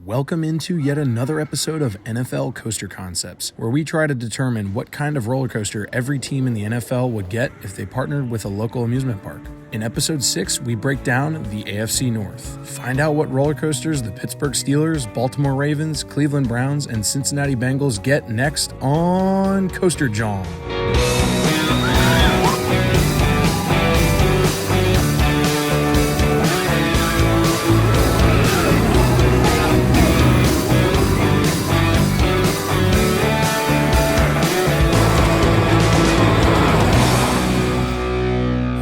Welcome into yet another episode of NFL Coaster Concepts, where we try to determine what kind of roller coaster every team in the NFL would get if they partnered with a local amusement park. In episode 6, we break down the AFC North. Find out what roller coasters the Pittsburgh Steelers, Baltimore Ravens, Cleveland Browns, and Cincinnati Bengals get next on Coaster Jawn.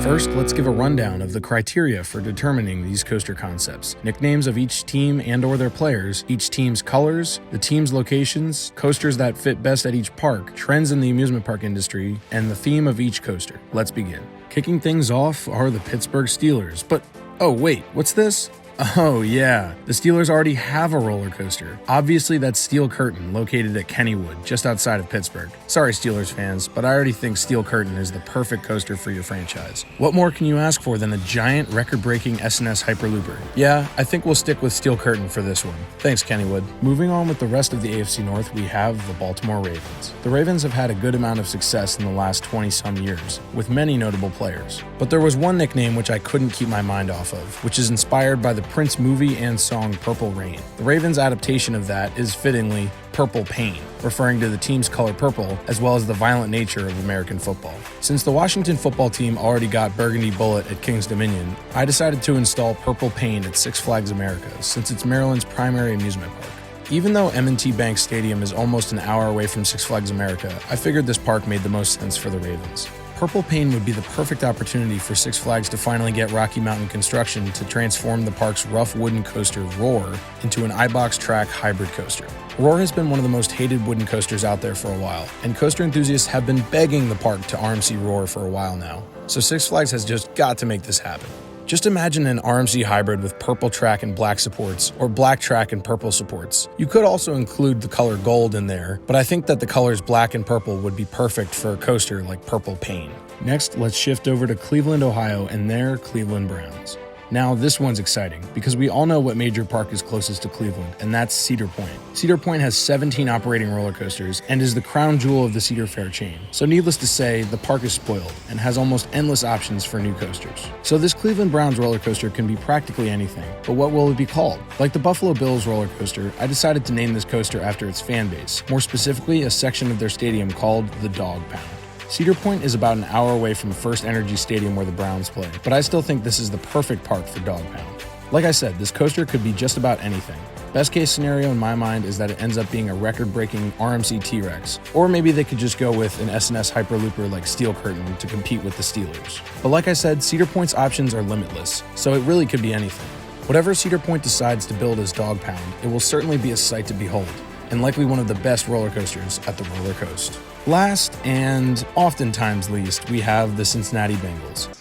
First, let's give a rundown of the criteria for determining these coaster concepts. Nicknames of each team and or their players, each team's colors, the team's locations, coasters that fit best at each park, trends in the amusement park industry, and the theme of each coaster. Let's begin. Kicking things off are the Pittsburgh Steelers, but oh wait, what's this? Oh yeah, the Steelers already have a roller coaster. Obviously that's Steel Curtain, located at Kennywood, just outside of Pittsburgh. Sorry Steelers fans, but I already think Steel Curtain is the perfect coaster for your franchise. What more can you ask for than a giant record-breaking S&S Hyperlooper? Yeah, I think we'll stick with Steel Curtain for this one. Thanks Kennywood. Moving on with the rest of the AFC North, we have the Baltimore Ravens. The Ravens have had a good amount of success in the last 20-some years, with many notable players. But there was one nickname which I couldn't keep my mind off of, which is inspired by the Prince movie and song Purple Rain. The Ravens' adaptation of that is fittingly Purple Pain, referring to the team's color purple as well as the violent nature of American football. Since the Washington football team already got Burgundy Bullet at King's Dominion, I decided to install Purple Pain at Six Flags America since it's Maryland's primary amusement park. Even though M&T Bank Stadium is almost an hour away from Six Flags America, I figured this park made the most sense for the Ravens. Purple Pain would be the perfect opportunity for Six Flags to finally get Rocky Mountain Construction to transform the park's rough wooden coaster Roar into an iBox track hybrid coaster. Roar has been one of the most hated wooden coasters out there for a while, and coaster enthusiasts have been begging the park to RMC Roar for a while now, so Six Flags has just got to make this happen. Just imagine an RMC hybrid with purple track and black supports, or black track and purple supports. You could also include the color gold in there, but I think that the colors black and purple would be perfect for a coaster like Purple Pain. Next, let's shift over to Cleveland, Ohio, and their Cleveland Browns. Now, this one's exciting, because we all know what major park is closest to Cleveland, and that's Cedar Point. Cedar Point has 17 operating roller coasters, and is the crown jewel of the Cedar Fair chain. So needless to say, the park is spoiled, and has almost endless options for new coasters. So this Cleveland Browns roller coaster can be practically anything, but what will it be called? Like the Buffalo Bills roller coaster, I decided to name this coaster after its fan base, more specifically a section of their stadium called the Dog Pound. Cedar Point is about an hour away from First Energy Stadium where the Browns play, but I still think this is the perfect park for Dog Pound. Like I said, this coaster could be just about anything. Best case scenario in my mind is that it ends up being a record-breaking RMC T-Rex, or maybe they could just go with an S&S Hyperlooper like Steel Curtain to compete with the Steelers. But like I said, Cedar Point's options are limitless, so it really could be anything. Whatever Cedar Point decides to build as Dog Pound, it will certainly be a sight to behold, and likely one of the best roller coasters at the roller coast. Last, and oftentimes least, we have the Cincinnati Bengals.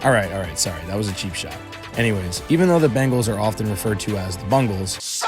All right, sorry, that was a cheap shot. Anyways, even though the Bengals are often referred to as the Bungles...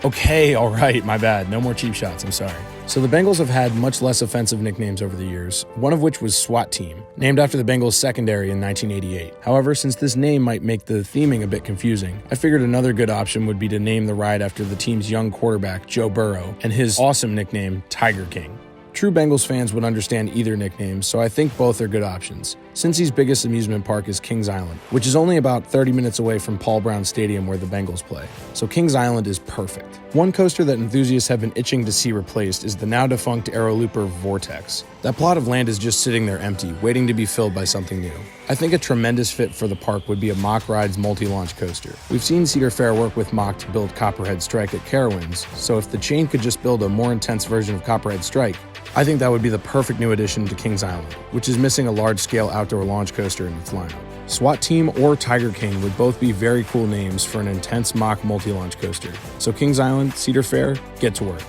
Okay, all right, my bad. No more cheap shots, I'm sorry. So the Bengals have had much less offensive nicknames over the years, one of which was SWAT Team, named after the Bengals secondary in 1988. However, since this name might make the theming a bit confusing, I figured another good option would be to name the ride after the team's young quarterback, Joe Burrow, and his awesome nickname, Tiger King. True Bengals fans would understand either nickname, so I think both are good options. Cincy's biggest amusement park is Kings Island, which is only about 30 minutes away from Paul Brown Stadium where the Bengals play, so Kings Island is perfect. One coaster that enthusiasts have been itching to see replaced is the now-defunct Aerolooper Vortex. That plot of land is just sitting there empty, waiting to be filled by something new. I think a tremendous fit for the park would be a Mock Rides multi-launch coaster. We've seen Cedar Fair work with Mock to build Copperhead Strike at Carowinds, so if the chain could just build a more intense version of Copperhead Strike, I think that would be the perfect new addition to Kings Island, which is missing a large-scale outdoor launch coaster in its lineup. SWAT Team or Tiger King would both be very cool names for an intense mock multi-launch coaster. So Kings Island, Cedar Fair, get to work.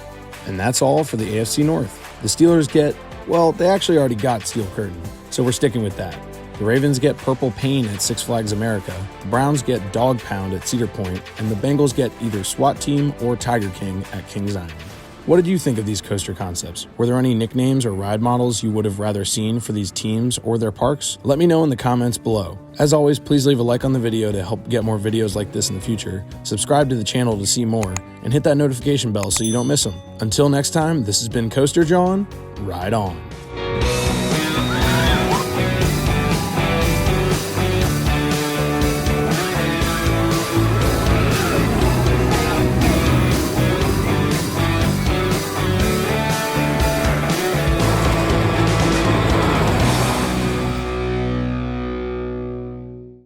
And that's all for the AFC North. The Steelers get, well, they actually already got Steel Curtain, so we're sticking with that. The Ravens get Purple Pain at Six Flags America, the Browns get Dog Pound at Cedar Point, and the Bengals get either SWAT Team or Tiger King at Kings Island. What did you think of these coaster concepts? Were there any nicknames or ride models you would have rather seen for these teams or their parks? Let me know in the comments below. As always, please leave a like on the video to help get more videos like this in the future, subscribe to the channel to see more, and hit that notification bell so you don't miss them. Until next time, this has been Coaster Jawn. Ride on.